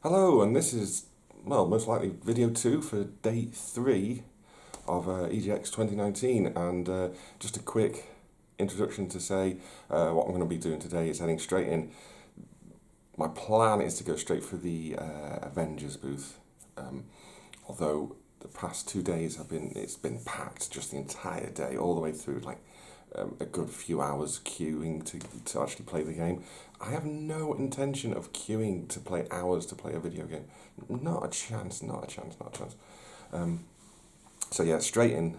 Hello, and this is, well, most likely video 2 for day 3 of EGX2019, and just a quick introduction to say what I'm going to be doing today is heading straight in. My plan is to go straight for the Avengers booth, although the past 2 days it's been packed just the entire day, all the way through, like a good few hours queuing to actually play the game. I have no intention of queuing to play hours to play a video game. Not a chance, not a chance, not a chance. So yeah, straight in,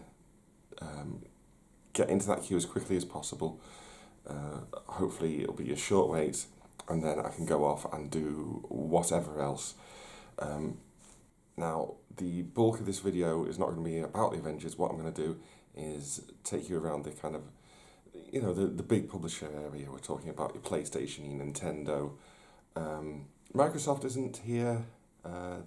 get into that queue as quickly as possible. Hopefully it'll be a short wait, and then I can go off and do whatever else. Now, the bulk of this video is not going to be about the Avengers. What I'm going to do is take you around the kind of, you know, the big publisher area. We're talking about your PlayStation, your Nintendo. Microsoft isn't here.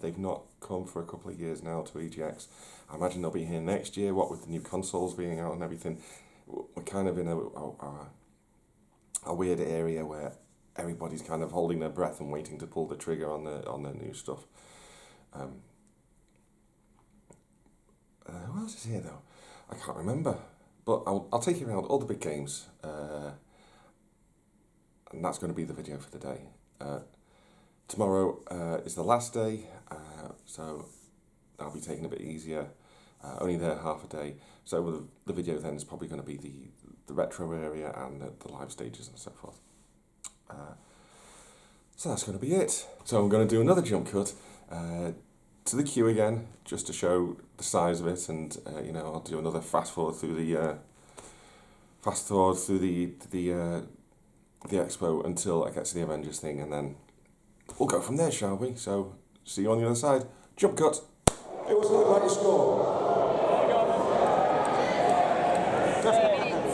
They've not come for a couple of years now to EGX. I imagine they'll be here next year, what with the new consoles being out and everything. We're kind of in a weird area where everybody's kind of holding their breath and waiting to pull the trigger on their new stuff. Who else is here though? I can't remember. But I'll take you around all the big games, and that's going to be the video for the day. Tomorrow is the last day, so I'll be taking a bit easier, only there half a day. So the video then is probably going to be the retro area and the live stages and so forth. So that's going to be it. So I'm going to do another jump cut to the queue again, just to show the size of it, and you know, I'll do another fast forward through the expo until I get to the Avengers thing, and then we'll go from there, shall we? So see you on the other side. Jump cut. It was like your score.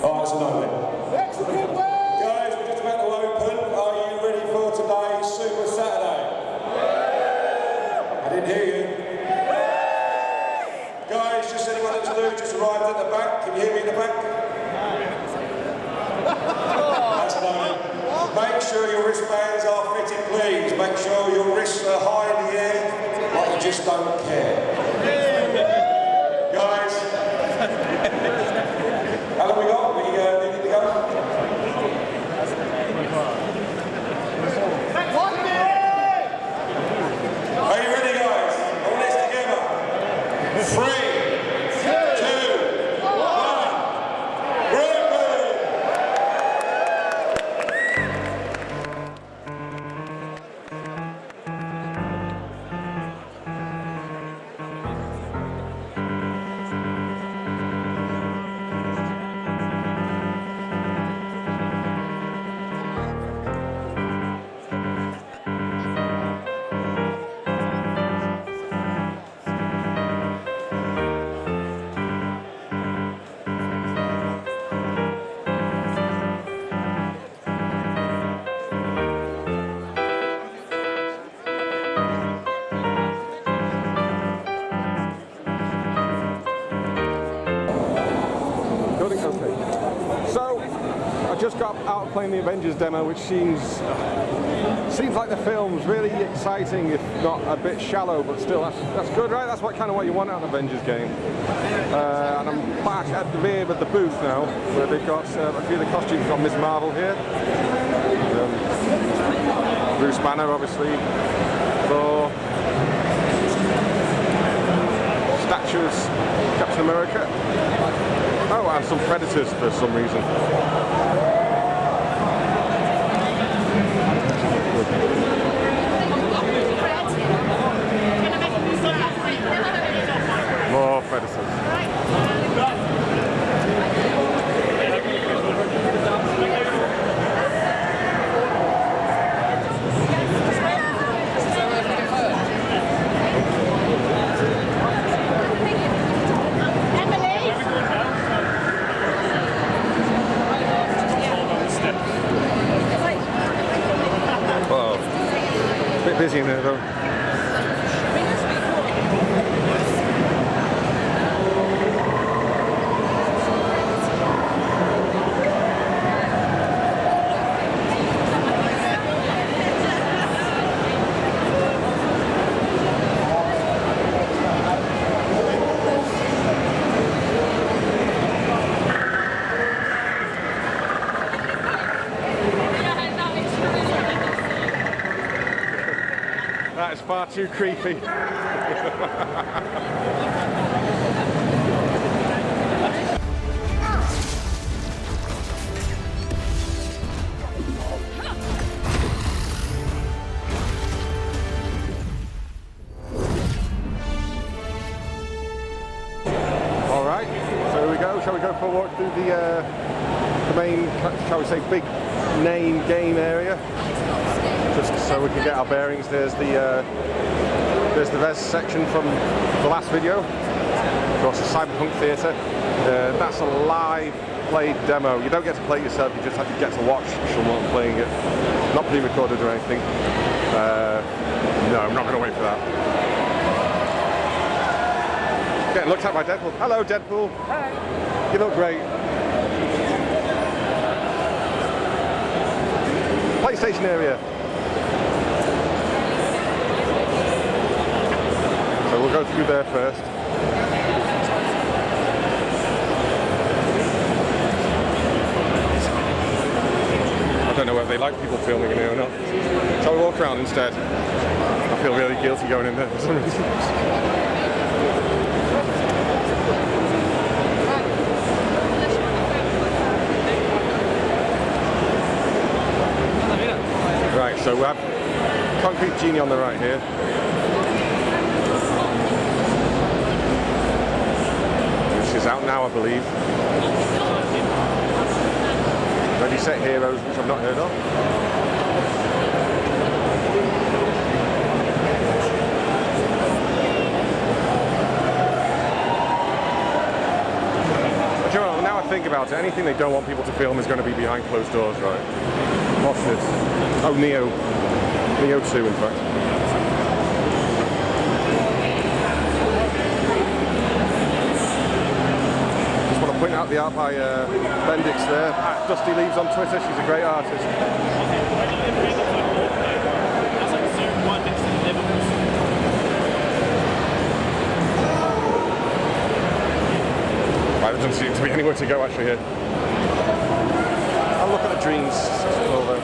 Oh, that's a nightmare. Guys, we're just about to open. Are you ready for today's Super Saturday? I didn't hear you. Guys, just anyone that's new, just arrived at the back. Can you hear me in the back? That's lovely. Make sure your wristbands are fitted, please. Make sure your wrists are high in the air, like you just don't care. Guys, how long we got? We need to go? Are you ready, guys? All this together. 3, 2, 1. I just got out playing the Avengers demo, which seems like the film's really exciting, if not a bit shallow, but still that's good, right? That's kind of what you want out of an Avengers game. And I'm back at the rear of the booth now, where they've got a few of the costumes from Miss Marvel here. Bruce Banner, obviously, Thor, statues, Captain America. Oh, and some Predators for some reason. More Predators. Busy in there though. is far too creepy. Alright, so here we go. Shall we go for a walk through the main, shall we say, big name game area? Just so we can get our bearings. There's the Vez section from the last video. Of course, the Cyberpunk Theatre. That's a live played demo. You don't get to play it yourself, you just have to get to watch someone playing it. Not pre-recorded or anything. No, I'm not going to wait for that. Getting looked at by Deadpool. Hello, Deadpool. Hi. You look great. PlayStation area. So we'll go through there first. I don't know whether they like people filming in here or not. So we walk around instead. I feel really guilty going in there for some reason. Right, so we have Concrete Genie on the right here. Which is out now, I believe. Ready Set Heroes, which I've not heard of. But you know, now I think about it, anything they don't want people to film is going to be behind closed doors, right? What's this? Oh, Neo 2, in fact. Just want to point out the art by Bendix there. At Dusty Leaves on Twitter, she's a great artist. Right, there doesn't seem to be anywhere to go actually here. I'll look at the dreams over.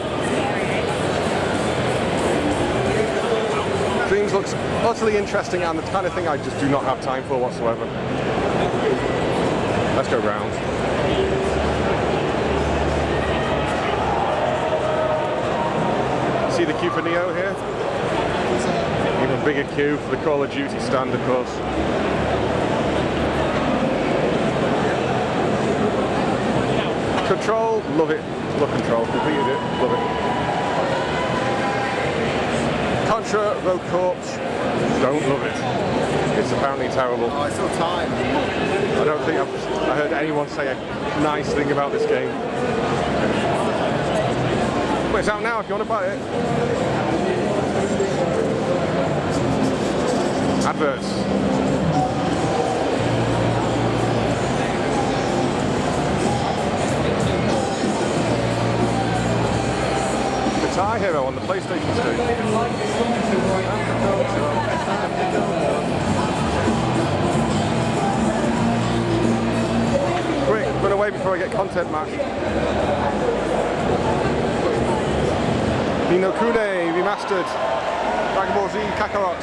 Dreams looks utterly interesting and the kind of thing I just do not have time for whatsoever. Let's go round. See the queue for Neo here? Even bigger queue for the Call of Duty stand, of course. Control, love it. Love Control, completed it, love it. Contra Rogue Corps, don't love it. It's apparently terrible. Oh, it's so time. I don't think I heard anyone say a nice thing about this game. But it's out now if you want to buy it. Adverts. Guitar Hero on the PlayStation stage. Quick, run away before I get content mashed. Ni no Kune remastered. Dragon Ball Z Kakarot.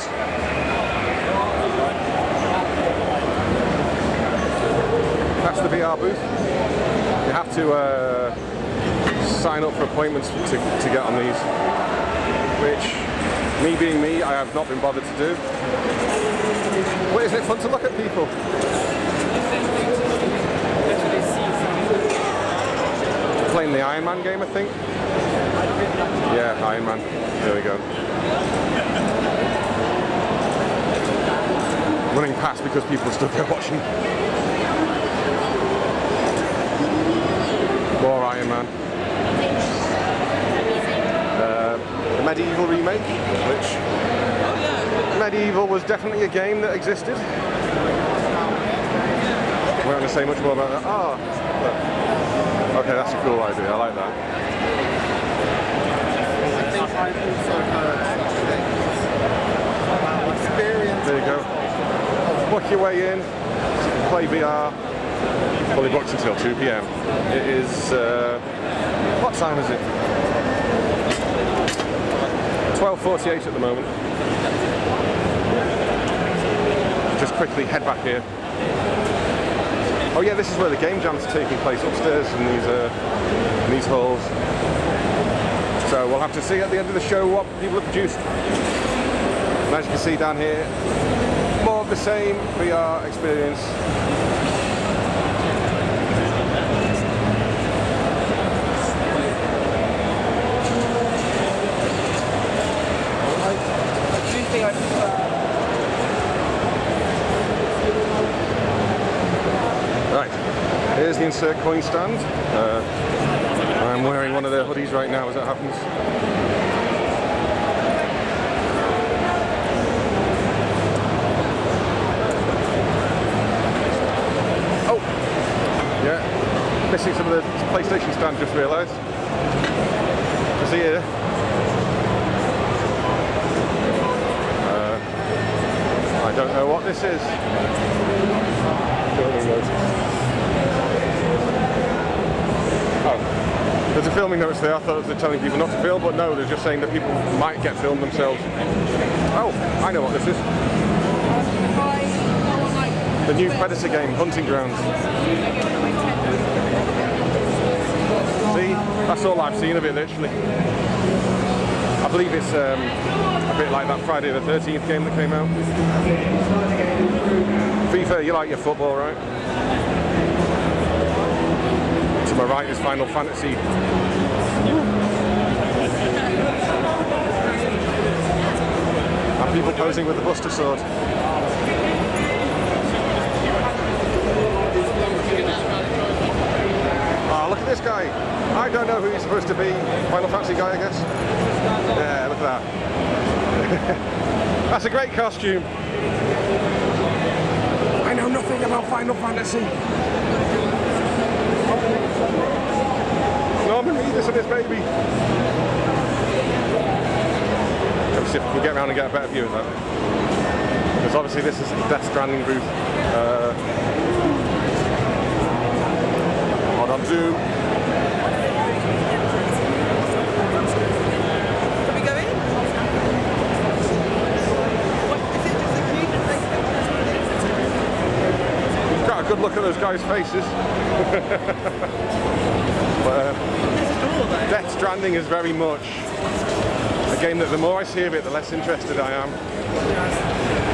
That's the VR booth. You have to sign up for appointments to get on these, which, me being me, I have not been bothered to do. But isn't it fun to look at people? Playing the Iron Man game, I think. Yeah, Iron Man. There we go. Running past because people stood there watching. More Iron Man. The Medieval remake, which Medieval was definitely a game that existed. We're not going to say much more about that. Oh, look. Okay, that's a cool idea. I like that. There you go. Book your way in. Play VR. Fully booked until 2 PM. It is. What time is it? 12:48 at the moment. Just quickly head back here. Oh yeah, this is where the game jam's taking place, upstairs in these halls. So we'll have to see at the end of the show what people have produced. And as you can see down here, more of the same VR experience. Right, here's the insert coin stand. I'm wearing one of their hoodies right now as it happens. Oh, yeah, missing some of the PlayStation stand, just realised. You see here. I don't know what this is. Oh, there's a filming notice there. I thought they were telling people not to film, but no, they're just saying that people might get filmed themselves. Oh, I know what this is. The new Predator game, Hunting Grounds. See, that's all I've seen of it, literally. I believe it's a bit like that Friday the 13th game that came out. FIFA, you like your football, right? To my right is Final Fantasy. And people posing with the Buster Sword. Oh, look at this guy. I don't know who he's supposed to be. Final Fantasy guy, I guess. Yeah, look at that. That's a great costume. I know nothing about Final Fantasy. Norman Reedus and his baby. Let's see if we can get around and get a better view of that. Because obviously this is the Death Stranding booth. Hold on, zoom. Can we go in? What, is it just a cube and they Got a good look at those guys' faces. But, Death Stranding is very much a game that the more I see of it, the less interested I am.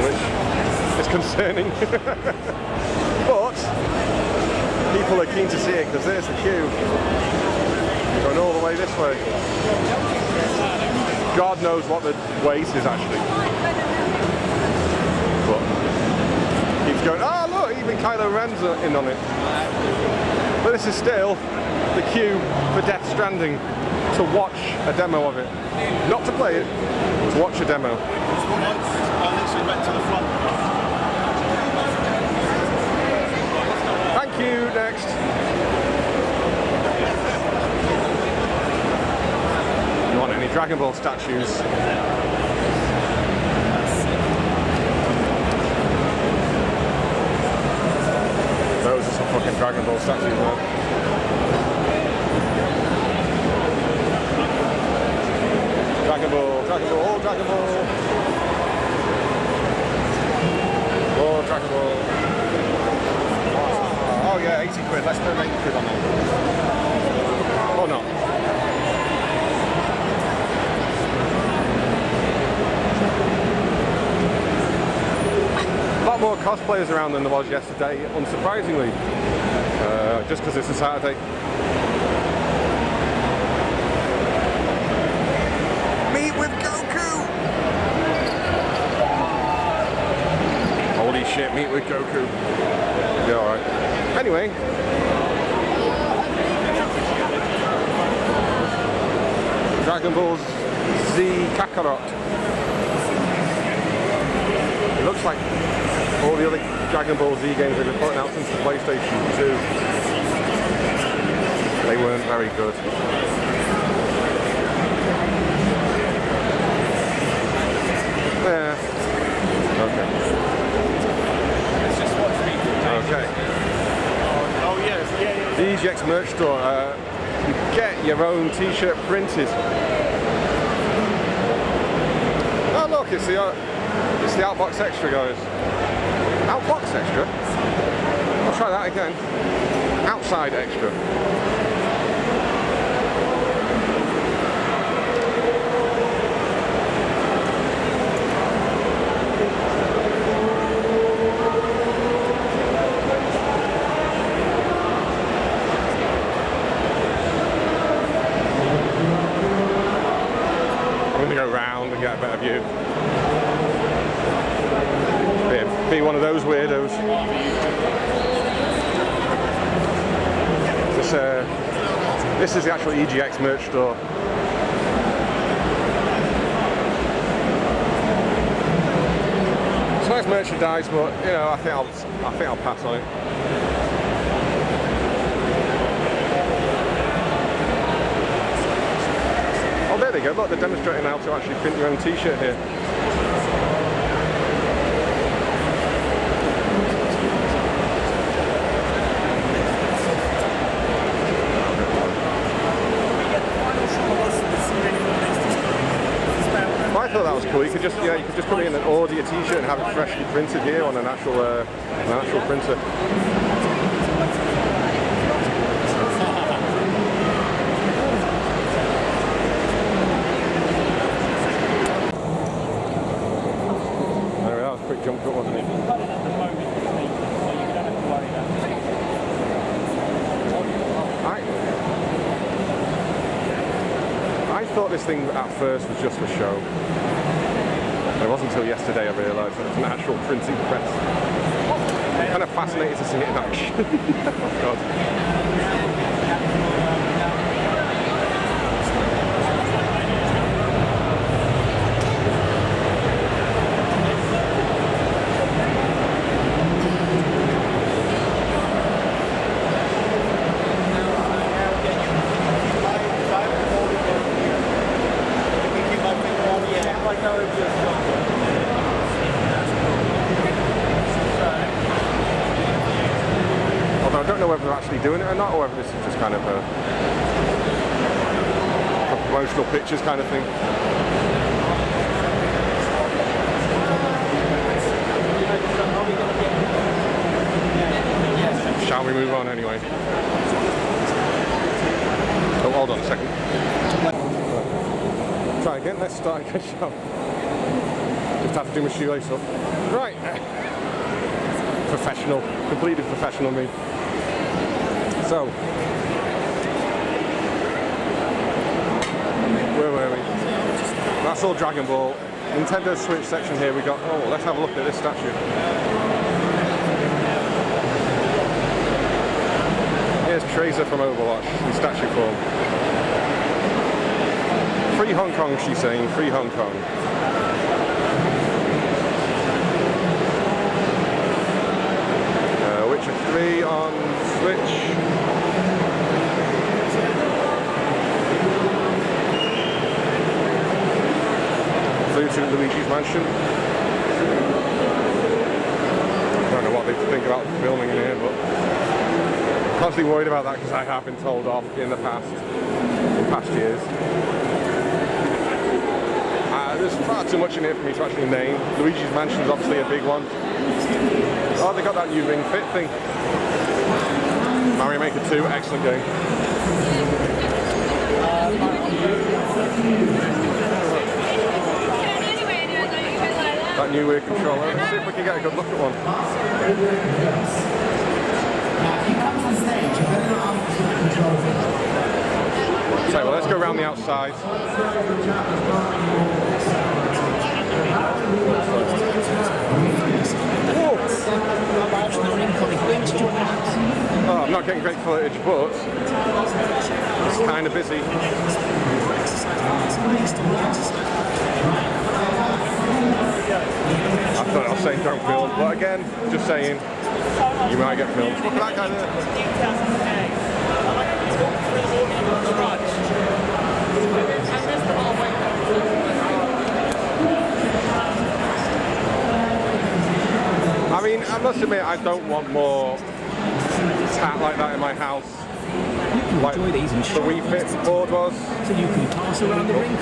Which is concerning. But people are keen to see it because there's the queue. Going all the way this way. God knows what the wait is actually. But keeps going, oh look, even Kylo Ren's in on it. But this is still the queue for Death Stranding to watch a demo of it. Not to play it, to watch a demo. I literally went to the front. Thank you, next. You want any Dragon Ball statues? Those are some fucking Dragon Ball statues, man. Dragon Ball, Dragon Ball, oh Dragon Ball. Oh, Dragon Ball. Oh yeah, 80 quid. Let's put 80 quid on there. Or not. A lot more cosplayers around than there was yesterday, unsurprisingly. Just because it's a Saturday. Meet with Goku! Holy shit, meet with Goku. Yeah, alright. Anyway. Dragon Ball Z Kakarot. It looks like all the other Dragon Ball Z games they've been putting out since the PlayStation 2. They weren't very good. Yeah. Okay. Okay. Oh yes, yeah. The EGX merch store. You get your own t-shirt printed. Oh look, it's the Outbox Extra, guys. Outbox Extra? I'll try that again. Outside Extra. Go round and get a better view. Be one of those weirdos. This is the actual EGX merch store. It's nice merchandise, but you know, I think I'll pass on it. Oh, there they go. Look, they're demonstrating how to actually print your own T-shirt here. I thought that was cool. You could just come in and order your T-shirt and have it freshly printed here on an actual printer. Jump cut, wasn't it? I thought this thing at first was just for show. It wasn't until yesterday I realised that it's an actual printing press. I'm kind of fascinated to see it in action. Oh God. Although I don't know whether they're actually doing it or not, or whether this is just kind of a promotional pictures kind of thing. Shall we move on anyway? Oh, hold on a second. Try again, let's start again, shall we? Just have to do my shoelace up. Right. Professional, completely professional me. So, where were we? That's all Dragon Ball. Nintendo Switch section here we got, oh, let's have a look at this statue. Here's Tracer from Overwatch in statue form. Free Hong Kong, she's saying, free Hong Kong. Witcher 3 on Switch. Flew to Luigi's Mansion. I don't know what they think about filming in here, but I'm constantly worried about that because I have been told off in past years. There's far too much in here for me to actually name. Luigi's Mansion is obviously a big one. Oh, they got that new Ring Fit thing. Mario Maker 2, excellent game. That new weird controller. Let's see if we can get a good look at one. So, well, let's go around the outside. Oh, I'm not getting great footage, but it's kind of busy. I thought I was saying don't film, but again, just saying, you might get filmed. Look at that guy there. I mean, I must admit, I don't want more tat like that in my house. You can like enjoy these and the Wii Fit board was. so you can pass around the Rincon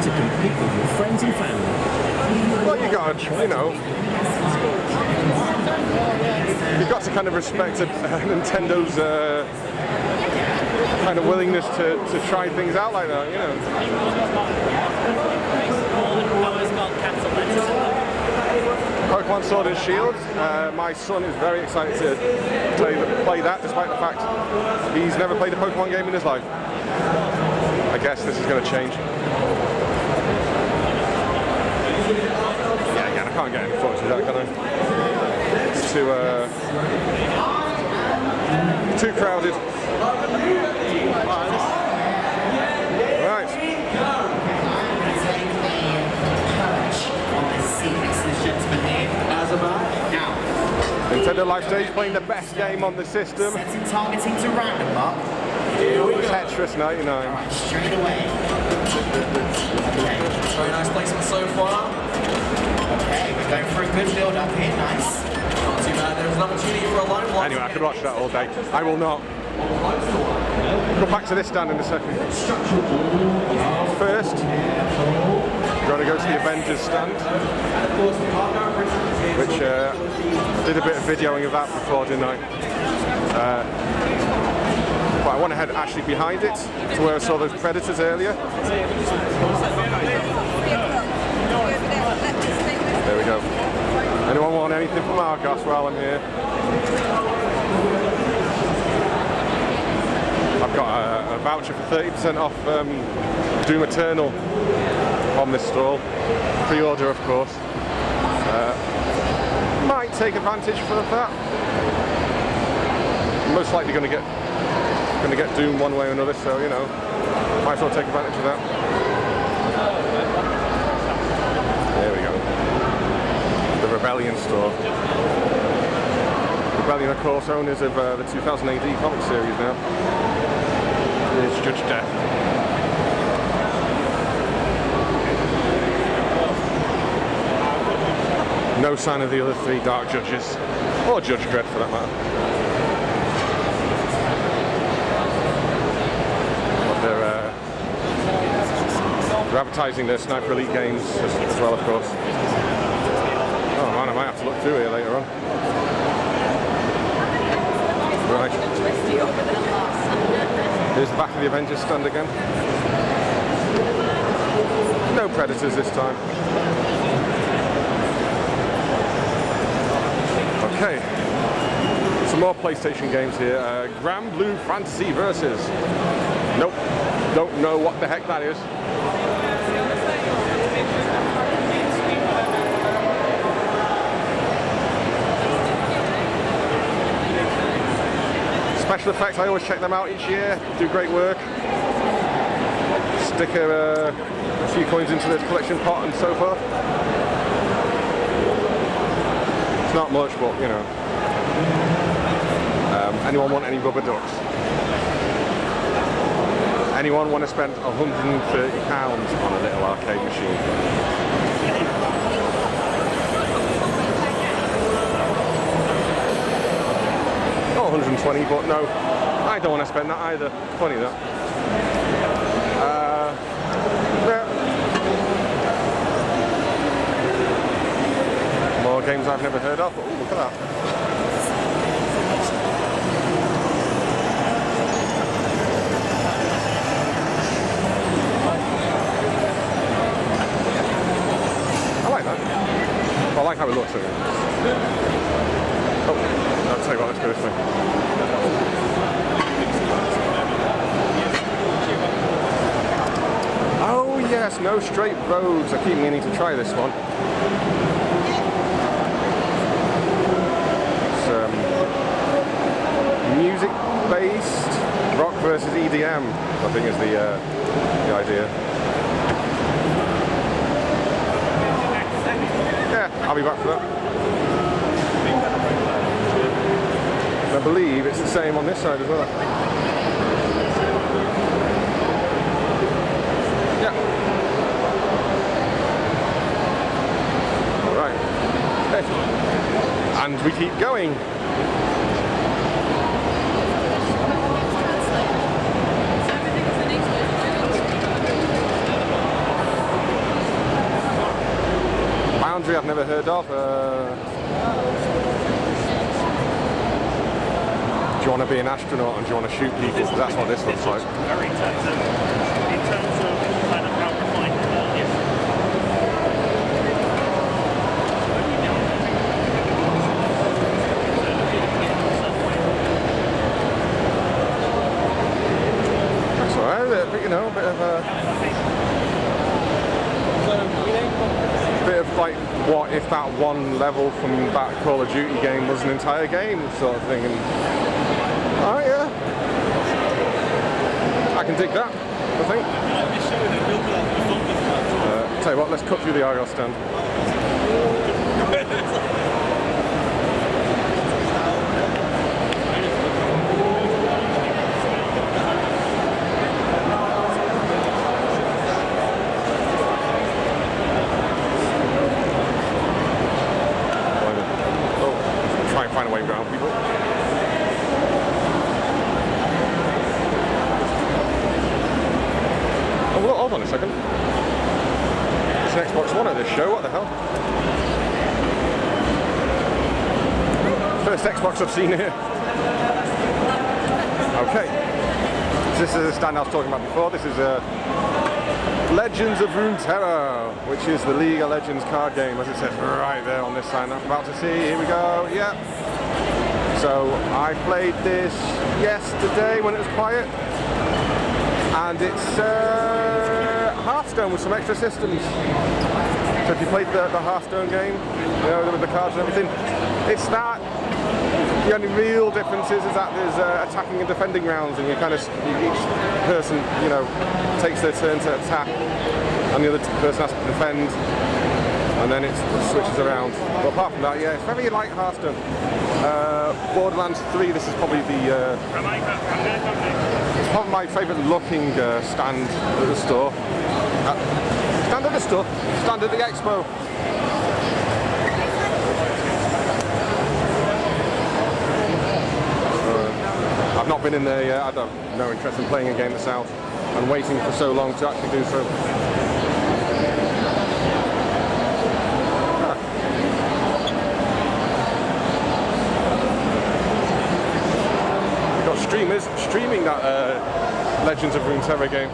to compete with your friends and family. Well, you got to, you know, you've got to kind of respect Nintendo's kind of willingness to try things out like that, you know. Pokemon Sword and Shield. My son is very excited to play that, despite the fact he's never played a Pokemon game in his life. I guess this is going to change. Yeah, again, I can't get any footage of that, can I? It's too crowded. Right. Nintendo Live Stage playing the best game on the system. Setting targeting to random mark. Tetris 99. Alright, straight away. Okay. Very nice placement so far. Okay, we're going for a good build up here, nice. Not too bad. There's an opportunity for a line block. Anyway, I could watch that all day. I will not. Go back to this stand in a second. First, we're going to go to the Avengers stand, which did a bit of videoing of that before, didn't I? But I want to head actually behind it to where I saw those Predators earlier. There we go. Anyone want anything from Argos while I'm here? I've got a voucher for 30% off Doom Eternal on this stall. Pre-order, of course. Might take advantage of that. Most likely going to get Doom one way or another, so you know, might as well take advantage of that. There we go. The Rebellion store. Rebellion, of course, owners of the 2000 AD comic series now. It's Judge Death. No sign of the other three Dark Judges, or Judge Dredd for that matter. But they're advertising their Sniper Elite games as well, of course. Oh man, I might have to look through here later on. Right. Here's the back of the Avengers stand again. No Predators this time. Okay. Some more PlayStation games here. Grand Blue Fantasy Versus. Nope. Don't know what the heck that is. Special effects, I always check them out each year, do great work. Stick a few coins into this collection pot and so forth. It's not much, but you know. Anyone want any rubber ducks? Anyone want to spend £130 on a little arcade machine? Oh, 120, but no, I don't want to spend that either. Funny that. Yeah. More games I've never heard of. Oh, look at that. I like that. I like how it looks. Oh, I'll tell you what, let's go this way. Oh yes, No Straight Roads. I keep meaning to try this one. It's music-based rock versus EDM, I think is the idea. Yeah, I'll be back for that. I believe it's the same on this side as well. Yeah. All right. Okay. And we keep going. country I've never heard of. Do you want to be an astronaut and do you want to shoot people? That's what this looks like. Very intensive in terms of kind of how refined it is. That's alright, but you know, a bit of like, what if that one level from that Call of Duty game was an entire game, sort of thing. And oh yeah, I can dig that, I think. Tell you what, let's cut through the Argos stand. Try and find a way around people. Oh, well, hold on a second. It's an Xbox One at this show, what the hell? First Xbox I've seen here. Okay. This is a stand I was talking about before. This is Legends of Runeterra, which is the League of Legends card game, as it says right there on this sign I'm about to see. Here we go, yeah. So I played this yesterday when it was quiet, and it's Hearthstone with some extra systems. So if you played the Hearthstone game, you know, with the cards and everything, it's that. The only real difference is that there's attacking and defending rounds, and you kind of each person, you know, takes their turn to attack, and the other person has to defend, and then it switches around. But apart from that, yeah, it's very like Hearthstone. Borderlands 3. This is probably the. It's probably my favourite looking stand at the store. Stand at the store. Stand at the expo. I've not been in there yet. I don't have no interest in playing a game that's out and waiting for so long to actually do so. We've got streamers streaming that Legends of Runeterra game.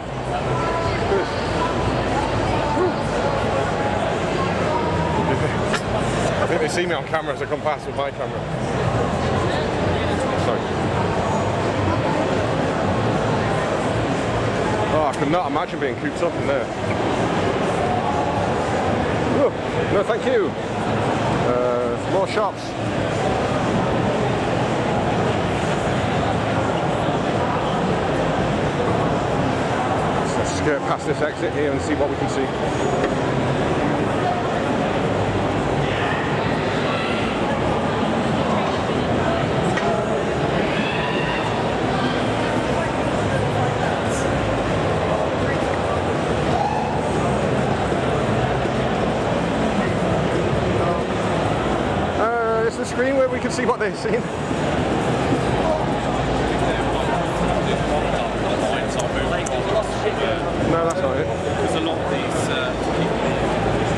I think they see me on camera as I come past with my camera. Sorry. Oh, I could not imagine being cooped up in there. Ooh, no, thank you. More shops. Let's skirt past this exit here and see what we can see. Screen where we can see what they're seeing. No, that's not it. There's a lot of these.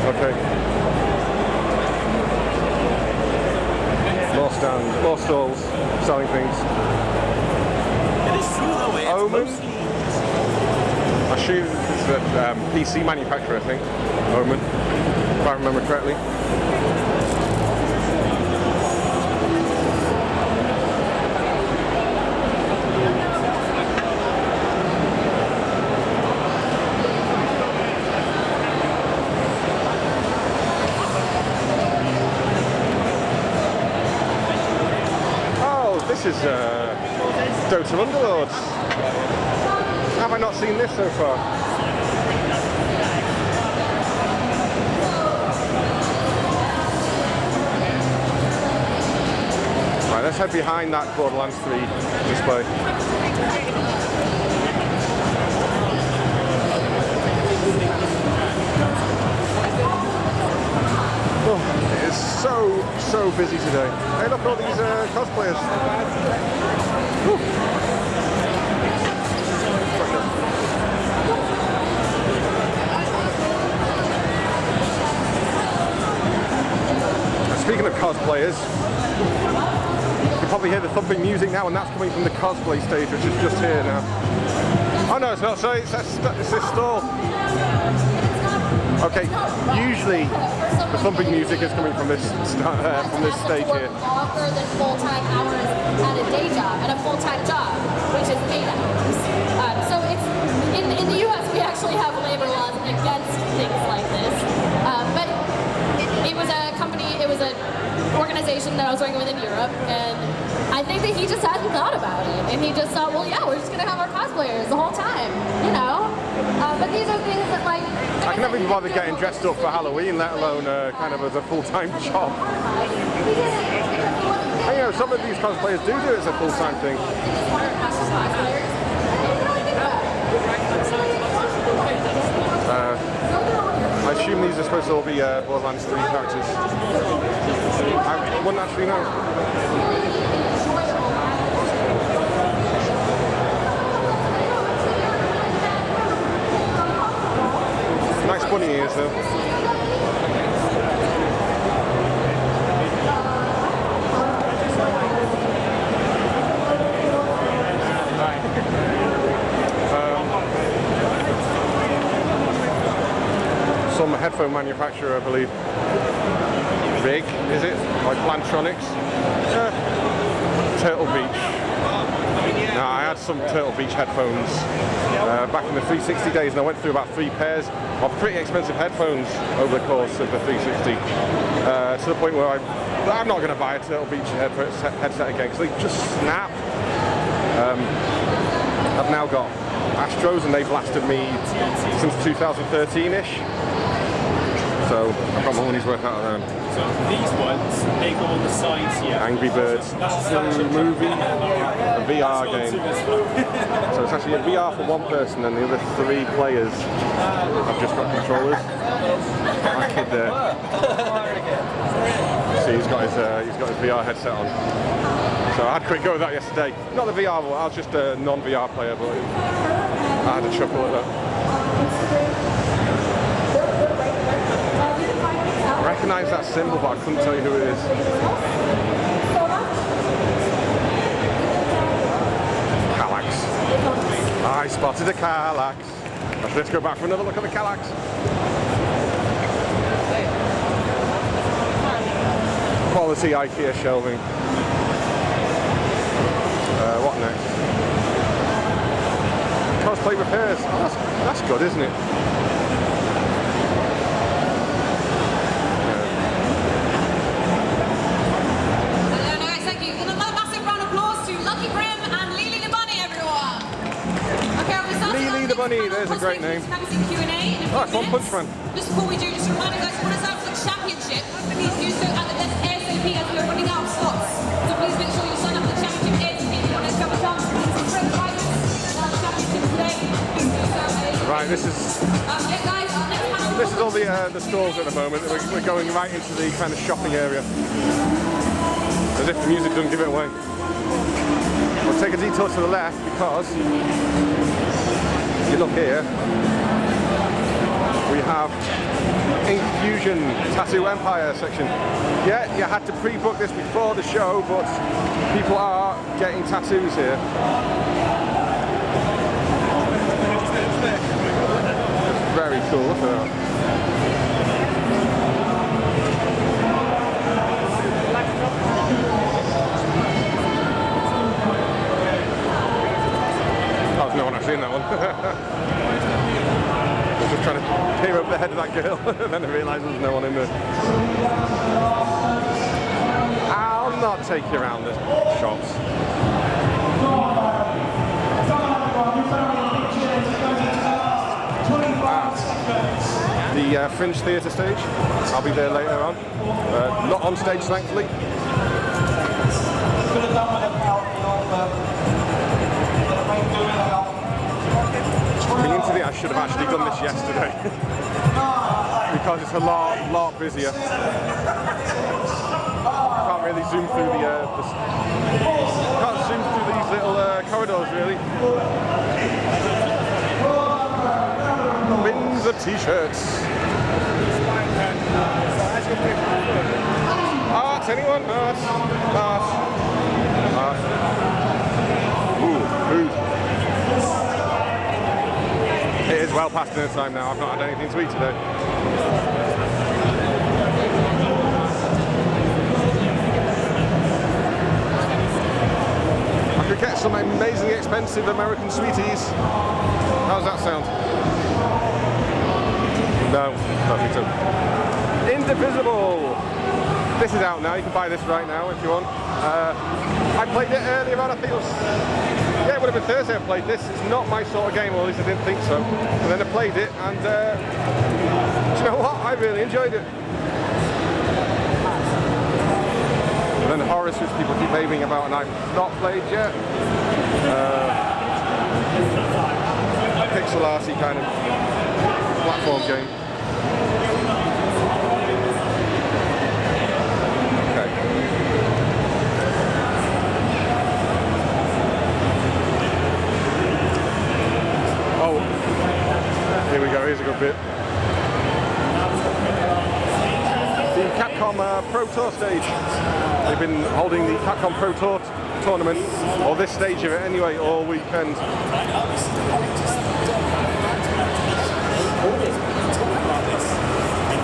Okay. More stands, more stalls, selling things. It is true though. Omen. I assume it's the PC manufacturer, I think. Omen, if I remember correctly. This is Dota Underlords. Have I not seen this so far? Right, let's head behind that Borderlands 3 display. Oh, it is so busy today. Hey, look at all these cosplayers. Whew. cosplayers. You can probably hear the thumping music now, and that's coming from the cosplay stage, which is just here now. Oh no, it's not. Sorry, it's this stall. Okay, usually the thumping music is coming from this stage here. Longer than full-time hours at a day job, at a full-time job, which is 8 hours. So it's in the U.S. we actually have labor laws against things like this. But it was a company, it was an organization that I was working with in Europe, and I think that he just hadn't thought about it, and he just thought, well, yeah, we're just gonna have our cosplayers the whole time, you know. But these are things that, like, I can never even bother getting dressed up for Halloween, let alone kind of as a full-time job. And, you know, some of these cosplayers do it as a full-time thing. I assume these are supposed to all be Borderlands 3 characters. I wouldn't actually know. Nice bunny ears though. Some headphone manufacturer, I believe. Big, is it? Like Plantronics? Turtle Beach. No, I had some Turtle Beach headphones back in the 360 days, and I went through about 3 pairs of pretty expensive headphones over the course of the 360, to the point where I'm not going to buy a Turtle Beach headset again, because they just snap. I've now got Astros, and they've lasted me since 2013-ish. So I've got my money's worth out of them. So these ones, they go on the sides here. Angry Birds, the movie, a VR game. So it's actually a VR for one person, and the other 3 players have just got controllers. My kid there. See, he's got his VR headset on. So I had a quick go with that yesterday. Not the VR one, I was just a non-VR player, but I had a chuckle at that. I recognise that symbol, but I couldn't tell you who it is. Kallax. I spotted a Kallax. Let's go back for another look at the Kallax. Quality IKEA shelving. What next? Cosplay repairs. Oh, that's good, isn't it? Bunny, there's a great name. Oh, it's One Punch Man. Just before we do, just a reminder, guys, want to sign up for the championship. Please do so at the best ASAP as we're running out of slots. So please make sure you sign up for the championship ASAP if you want to have a chance to win some great prizes at the championship today. Please do so ASAP. Right, this is all the stalls at the moment. We're going right into the kind of shopping area. As if the music doesn't give it away. We'll take a detour to the left because you look here, we have Ink Fusion Tattoo Empire section. Yeah, you had to pre-book this before the show, but people are getting tattoos here. It's very cool, look at that. Oh, there's no one actually in that one. I was just trying to peer over the head of that girl, and then I realised there's no one in there. I'll not take you around the shops. The Fringe Theatre stage. I'll be there later on. Not on stage, thankfully. I should have actually done this yesterday because it's a lot busier. Can't really zoom through can't zoom through these little corridors really. Bins of t-shirts. Oh, anyone? Nice. Nice. Nice. Ooh, food. It is well past dinner time now. I've not had anything to eat today. I could get some amazingly expensive American sweeties. How's that sound? No, don't think so. Indivisible! This is out now, you can buy this right now if you want. I played it earlier on, I think it was... Yeah, it would have been Thursday I played this. It's not my sort of game, or at least I didn't think so. And then I played it, and do you know what? I really enjoyed it. And then Horus, which people keep raving about, and I've not played yet. Pixel arty kind of platform game. Okay. Oh, here we go. Here's a good bit. The Capcom Pro Tour stage. They've been holding the Capcom Pro Tour tournament, or this stage of it anyway, all weekend.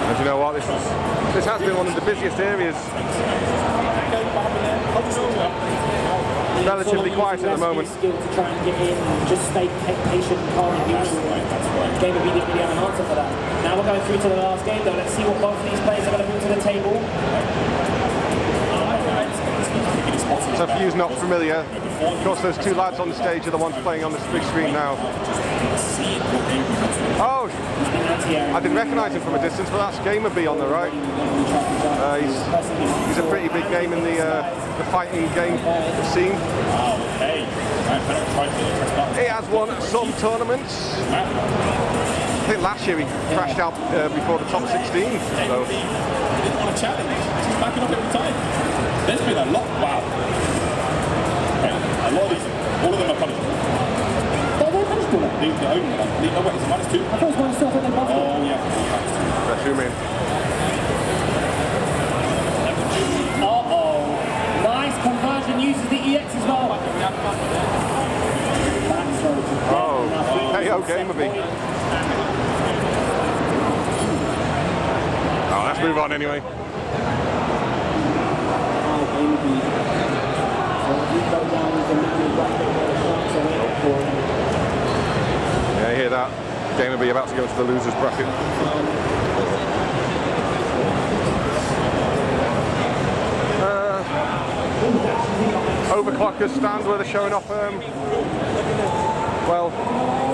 And you know what? This has been one of the busiest areas. Relatively quiet at the moment. To try and get in, just stay patient and calm and neutral. Game of didn't really have an answer for that. Now we're going through to the last game though. Let's see what both of these players are going to bring to the table. So for you not familiar, of course those two lads on the stage are the ones playing on this big screen now. Oh, I didn't recognise him from a distance, but that's Gamer B on the right. He's a pretty big name in the fighting game scene. He has won some tournaments. I think last year he crashed out before the top 16. So. He didn't want a challenge. He's backing up every time. There's been a lot. Wow. Okay. A lot of these, all of them are punishable. They're punishable now? The only one. Oh wait, it's -2? I thought it was -2, I thought they both. Oh yeah. That's who, man. Uh-oh. Nice conversion, uses the EX as well. Oh, KO Gamer B. Oh, let's move on anyway. Yeah, you hear that? Gamer B about to go into the losers bracket. Overclockers stand where they're showing off, well,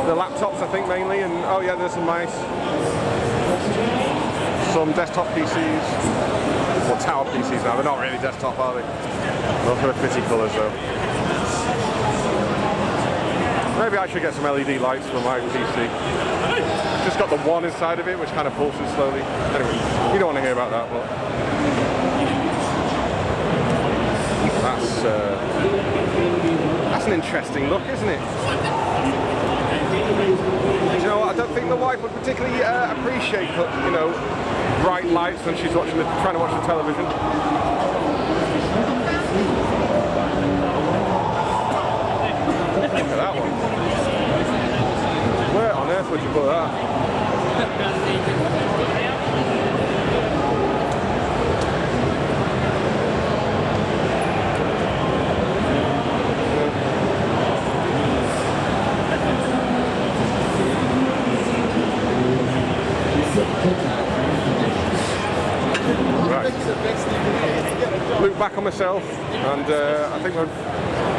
the laptops I think mainly, and oh yeah, there's some mice. Some desktop PCs, or tower PCs now, they're not really desktop, are they? Those are pretty colours though. Maybe I should get some LED lights for my PC. Just got the one inside of it, which kind of pulses slowly. Anyway, you don't want to hear about that, but that's an interesting look, isn't it? You know what, I don't think the wife would particularly appreciate, you know, bright lights when she's trying to watch the television. Look at that one. Where on earth would you put that? Right. Look back on myself, and I think we're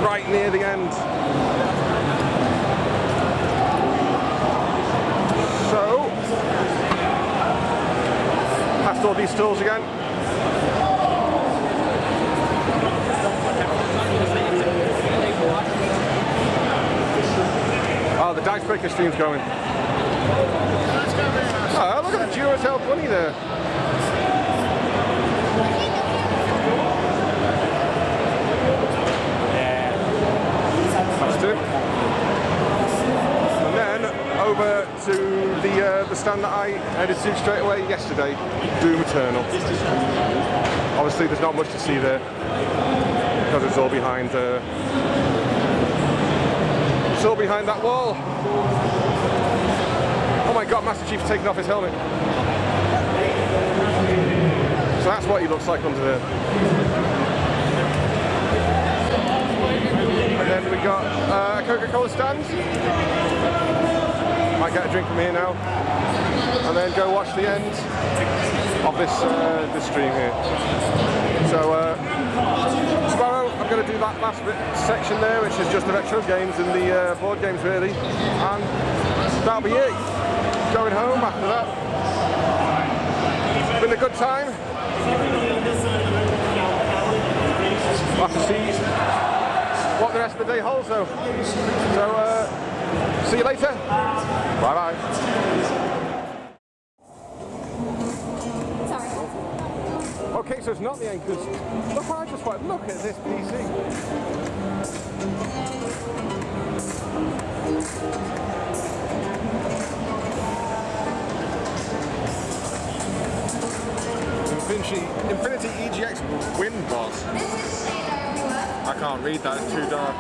right near the end. So, past all these stalls again. Oh, the Dicebreaker stream's going. Oh, look at the Duracell bunny there. That's two. And then over to the stand that I headed to straight away yesterday, Doom Eternal. Obviously there's not much to see there because it's all behind that wall. Oh my god, Master Chief's taking off his helmet. So that's what he looks like under there. And then we got a Coca-Cola stand. Might get a drink from here now. And then go watch the end of this stream here. So tomorrow I'm going to do that last section there, which is just the retro games and the board games really. And that'll be it. Going home after that. It's been a good time. We'll have to see what the rest of the day holds though. So see you later. Bye bye. Sorry. Okay, so it's not the end because look what I just want. Look at this PC. Infinity EGX Win boss. I can't read that, it's too dark.